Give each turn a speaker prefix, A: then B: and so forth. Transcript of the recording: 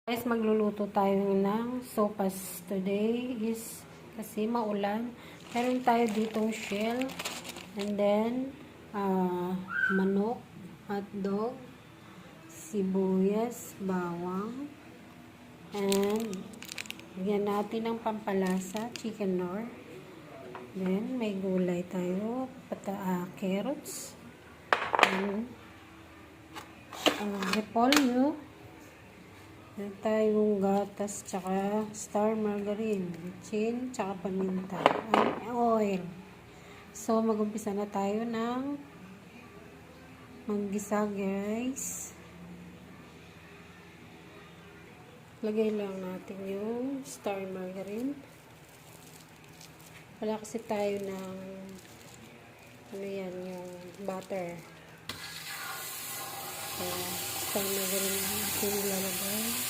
A: Guys, magluluto tayo ng sopas. Today is kasi maulan. Meron tayo ditong shell. And then, manok, hotdog, sibuyas, bawang. And, bigyan natin ng pampalasa, chicken nor. Then, may gulay tayo, carrots. And, repolyo. Meron tayong gatas, tsaka star margarine, chin, tsaka paminta, and oil. So, mag-umpisa na tayo ng maggisa, guys. Lagay lang natin yung star margarine. Wala kasi tayo ng ano yan, yung butter. So, star margarine natin ilalagay.